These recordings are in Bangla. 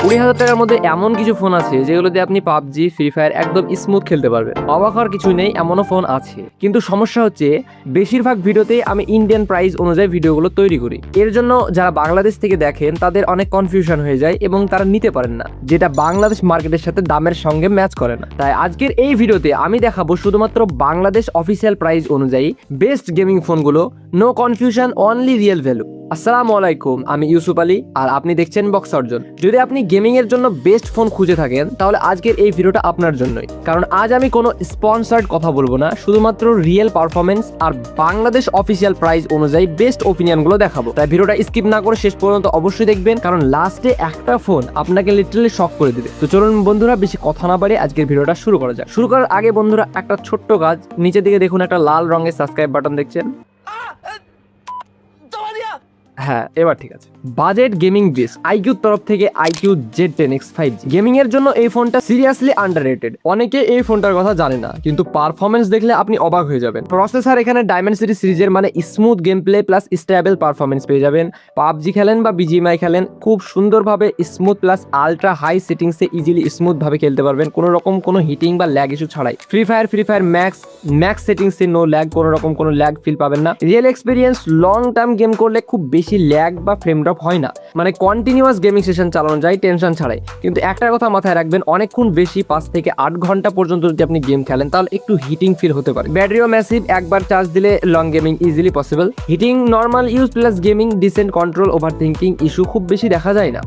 20,000 টাকার মধ্যে এমন কিছু ফোন আছে যেগুলোতে আপনি পাবজি, ফ্রি ফায়ার একদম স্মুথ খেলতে পারবেন। অবাক হওয়ার কিছু নেই, এমনও ফোন আছে। কিন্তু সমস্যা হচ্ছে বেশিরভাগ ভিডিওতেই আমি ইন্ডিয়ান প্রাইস অনুযায়ী ভিডিওগুলো তৈরি করি। এর জন্য যারা বাংলাদেশ থেকে দেখেন তাদের অনেক কনফিউশন হয়ে যায় এবং তারা নিতে পারেন না, যেটা বাংলাদেশ মার্কেটের সাথে দামের সঙ্গে ম্যাচ করে না। তাই আজকের এই ভিডিওতে আমি দেখাবো শুধুমাত্র বাংলাদেশ অফিসিয়াল প্রাইস অনুযায়ী বেস্ট গেমিং ফোনগুলো, no confusion, only real value. আসসালামু আলাইকুম, আমি ইউসুফ আলী আর আপনি দেখছেন বক্স অর্জন। যদি আপনি গেমিং এর জন্য বেস্ট ফোন খুঁজে থাকেন তাহলে আজকের এই ভিডিওটা আপনার জন্যই, কারণ আজ আমি কোনো স্পন্সর্ড কথা বলবো না, শুধুমাত্র রিয়েল পারফরমেন্স আর বাংলাদেশ অফিসিয়াল প্রাইস অনুযায়ী বেস্ট ওপিনিয়নগুলো দেখাবো। তাই ভিডিওটা স্কিপ না করে শেষ পর্যন্ত অবশ্যই দেখবেন, কারণ লাস্টে একটা ফোন আপনাকে লিটারালি শক করে দিবে। তো চলুন বন্ধুরা, বেশি কথা না বাড়িয়ে আজকের ভিডিওটা শুরু করা যাক। শুরু করার আগে বন্ধুরা একটা ছোট্ট কাজ, নিচে দিকে দেখুন একটা লাল রঙের সাবস্ক্রাইব বাটন দেখছেন। হ্যাঁ, এবার ঠিক আছে। বাজেট গেমিং বেস আইকিউর তরফ থেকে আইকিউ Z10X 5G গেমিং এর জন্য এই ফোনটা সিরিয়াসলি আন্ডাররেটেড। অনেকে এই ফোনটার কথা জানে না, কিন্তু পারফরমেন্স দেখলে আপনি অবাক হয়ে যাবেন। প্রসেসর এখানে ডায়মেনসিটি সিরিজের, মানে smooth game play plus stable performance পেয়ে যাবেন। পাবজি খেলেন বা বিজিএমআই খেলেন, খুব সুন্দরভাবে স্মুথ প্লাস আলট্রা হাই সেটিংসে ইজিলি স্মুথ ভাবে খেলতে পারবেন, কোনো রকম কোনো হিটিং বা ল্যাগ ইস্যু ছাড়াই। ফ্রি ফায়ার ম্যাক্স সেটিংসে নো ল্যাগ, কোনো রকম কোনো ল্যাগ ফিল পাবেন না। Real experience, long term game করলে খুব বেশি ল্যাগ বা ফ্রেম ড্রপ হয় না, মানে কন্টিনিউয়াস গেমিং সেশন চালানো যায় টেনশন ছাড়াই। কিন্তু একটা কথা মাথায় রাখবেন, অনেকক্ষণ বেশি 5 থেকে 8 ঘন্টা পর্যন্ত যদি আপনি গেম খেলেন তাহলে একটু হিটিং ফিল হতে পারে। ব্যাটারিও ম্যাসিভ, একবার চার্জ দিলে long gaming easily possible. Heating normal use plus gaming decent control, over thinking issue খুব বেশি দেখা যায় না।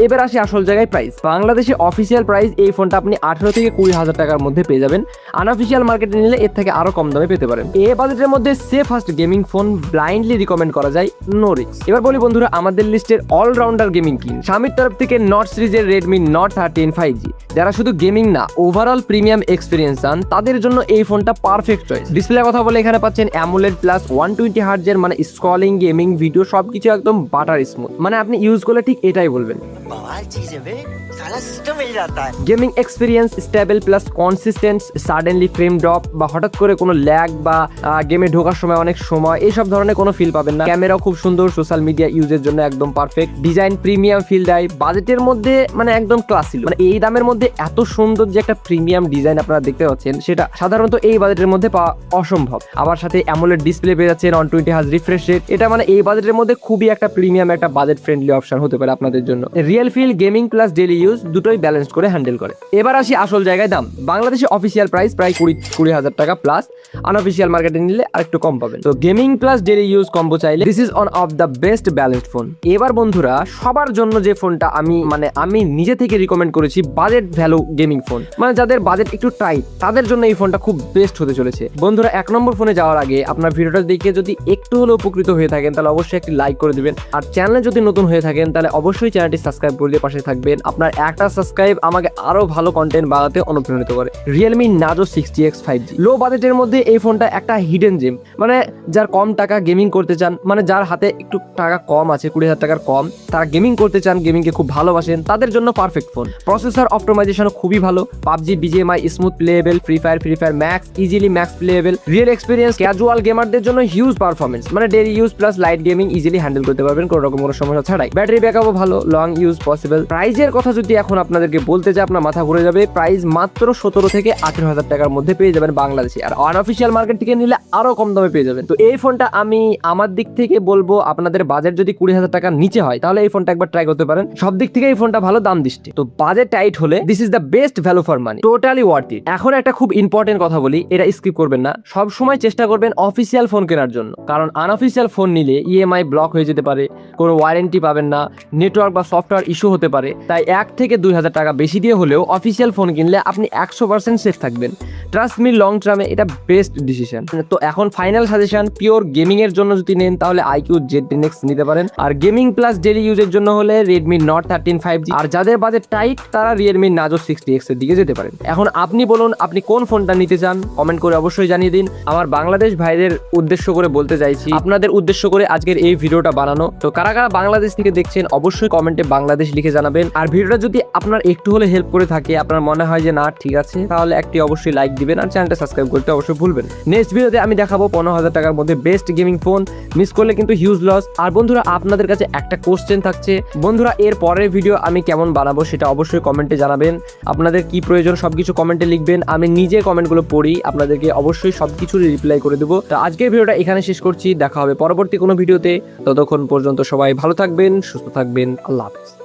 এবার আসি আসল জায়গায়, প্রাইস। বাংলাদেশে অফিসিয়াল প্রাইস এই ফোনটা আপনি 18 থেকে 20,000 টাকার মধ্যে পেয়ে যাবেন। আনঅফিসিয়াল মার্কেটে নিলে এর থেকে আরো কম দামে পেতে পারেন। এই বাজেটের মধ্যে সেফাস্ট গেমিং ফোন ব্লাইন্ডলি রিকমেন্ড করা যায়, নো রিস্ক। এবার বলি বন্ধুরা আমাদের লিস্টের অলরাউন্ডার গেমিং কিং। Xiaomi তরফ থেকে নট সিরিজের Redmi Note 13 5G, যারা শুধু গেমিং না ওভারঅল প্রিমিয়াম এক্সপিরিয়েন্স চান তাদের জন্য এই ফোনটা পারফেক্ট চয়েস। ডিসপ্লে কথা বলে এখানে পাচ্ছেন AMOLED প্লাস 120 Hz এর, মানে স্ক্রলিং, গেমিং, ভিডিও সবকিছু একদম বাটার স্মুথ, মানে আপনি ইউজ করলে ঠিক এটাই বলবেন। Gaming experience stable plus consistent, suddenly frame drop বা হঠাৎ করে কোনো ল্যাগ বা গেমে ঢোকার সময় অনেক সময় এইসব ধরনের কোনো ফিল পাবেন না। ক্যামেরাও খুব সুন্দর, সোশ্যাল মিডিয়া ইউজের জন্য একদম পারফেক্ট। ডিজাইন প্রিমিয়াম ফিল দেয়, বাজেটের মধ্যে মানে একদম ক্লাসি। মানে এই দামের মধ্যে এত সুন্দর যে একটা প্রিমিয়াম ডিজাইন আপনারা দেখতে পাচ্ছেন, সেটা সাধারণত এই বাজেটের মধ্যে পাওয়া অসম্ভব। আবার সাথে AMOLED ডিসপ্লে পেয়ে যাচ্ছেন, 120 Hz রিফ্রেশ রেট, এটা মানে এই বাজেটের মধ্যে খুবই একটা প্রিমিয়াম, একটা বাজেট ফ্রেন্ডলি অপশন হতে পারে আপনাদের জন্য। Real feel, gaming plus daily use দুটোই ব্যালেন্স করে হ্যান্ডেল করে। এবার আসি আসল জায়গায়, দাম। বাংলাদেশে অফিসিয়াল প্রাইস প্রায় 20,000 টাকা প্লাস, আনঅফিসিয়াল মার্কেটে নিলে আরেকটু কম পাবেন। তো gaming plus daily use combo চাইলে this is one of the best balanced phone. এবার বন্ধুরা সবার জন্য যে ফোনটা আমি নিজে থেকে রিকমেন্ড করেছি, বাজেট ভ্যালু গেমিং ফোন, মানে যাদের বাজেট একটু টাইট তাদের জন্য এই ফোনটা খুব বেস্ট হতে চলেছে। বন্ধুরা 1 নম্বর ফোনে যাওয়ার আগে আপনার ভিডিওটা দেখে যদি একটু হলেও উপকৃত হয়ে থাকেন তাহলে অবশ্যই একটি লাইক করে দিবেন, আর চ্যানেলে যদি নতুন হয়ে থাকেন তাহলে অবশ্যই চ্যানেলটি সাবস্ক্রাইব করে দিয়ে পাশে থাকবেন। আপনার একটা সাবস্ক্রাইব আমাকে আরো ভালো কন্টেন্ট বানাতে অনুপ্রাণিত করে। Realme Narzo 60X 5G লো বাজেটের মধ্যে এই ফোনটা একটা হিডেন জেম, মানে যার কম টাকা গেমিং করতে চান, মানে যার হাতে একটু টাকা কম আছে, 20,000 টাকার কম, তারা গেমিং করতে চান, গেমিংকে খুব ভালোবাসেন, তাদের জন্য পারফেক্ট ফোন। প্রসেসর অপটিমাইজেশন খুবই ভালো, PUBG, BGMI smooth playable, free fire max easily max playable. Real experience, casual গেমারদের জন্য হিউজ পারফরমেন্স, মানে daily use plus light gaming easily handle করতে পারবেন কোনো রকম কোনো সমস্যা ছাড়াই। ব্যাটারি ব্যাকআপও ভালো, লং ইউজ পসিবল। প্রাইজের কথা যদি এখন আপনাদেরকে বলতে চাই আপনার মাথা ঘুরে যাবে। প্রাইস মাত্র 17 থেকে 18,000 টাকার মধ্যে পেয়ে যাবেন বাংলাদেশে, আর আনঅফিসিয়াল মার্কেট থেকে নিলে আরো কম দামে পেয়ে যাবেন। তো এই ফোনটা আমি আমার দিক থেকে বলবো, আপনাদের বাজেট যদি 20,000 টাকার নিচে হয় তাহলে এই ফোনটা একবার ট্রাই করতে পারেন। সব দিক থেকে এই ফোনটা ভালো দাম দৃষ্টি। তো বাজেট টাইট হলে this is the best value for money, totally worth it. এখন একটা খুব ইম্পর্টেন্ট কথা বলি, এটা স্কিপ করবেন না। সব সময় চেষ্টা করবেন অফিসিয়াল ফোন কেনার জন্য, কারণ আনঅফিসিয়াল ফোন নিলে ইএমআই ব্লক হয়ে যেতে পারে, কোনো ওয়ারেন্টি পাবেন না, নেটওয়ার্ক বা সফটওয়্যার ইস্যু হতে পারে। তাই 1 থেকে 2,000 টাকা বেশি দিয়ে হলেও অফিসিয়াল ফোন কিনলে আপনি 100% সেফ থাকবেন। ট্রাস্ট মি, লং টার্মে এটা বেস্ট ডিসিশন। তো এখন ফাইনাল সাজেশন, পিওর গেমিং এর জন্য যদি নেন তাহলে আইকিউ Z10X নিতে পারেন, আর গেমিং প্লাস ডেইলি ইউজের জন্য হলে Redmi Note 13 5G, আর যাদের বাজেট টাইট তারা Realme Narzo 60X এর দিকে যেতে পারেন। এখন আপনি বলুন আপনি কোন ফোনটা নিতে চান, কমেন্ট করে অবশ্যই জানিয়ে দিন। আমার বাংলাদেশ ভাইদের উদ্দেশ্য করে বলতে চাইছি, আপনাদের উদ্দেশ্য করে আজকের এই ভিডিওটা বানানো। তো কারা কারা বাংলাদেশ থেকে দেখছেন অবশ্যই কমেন্টে বাংলাদেশ লিখে লিখে জানাবেন। আর ভিডিওটা যদি আপনার একটু হলে হেল্প করে থাকে, আপনার মনে হয় যে না ঠিক আছে, তাহলে একটি অবশ্যই লাইক দিবেন আর চ্যানেলটা সাবস্ক্রাইব করতে অবশ্যই ভুলবেন। নেক্সট ভিডিওতে আমি দেখাবো 15,000 টাকার মধ্যে বেস্ট গেমিং ফোন, মিস করলে কিন্তু হিউজ লস। আর বন্ধুরা আপনাদের কাছে একটা কোশ্চেন থাকছে, বন্ধুরা এর পরের ভিডিও আমি কেমন বানাবো সেটা অবশ্যই কমেন্টে জানাবেন। আপনাদের কি প্রয়োজন সবকিছু কমেন্টে লিখবেন, আমি নিজে কমেন্টগুলো পড়ি, আপনাদেরকে অবশ্যই সবকিছুর রিপ্লাই করে দেবো। তো আজকের ভিডিওটা এখানে শেষ করছি, দেখা হবে পরবর্তী কোনো ভিডিওতে। ততক্ষণ পর্যন্ত সবাই ভালো থাকবেন, সুস্থ থাকবেন, আল্লাহ হাফেজ।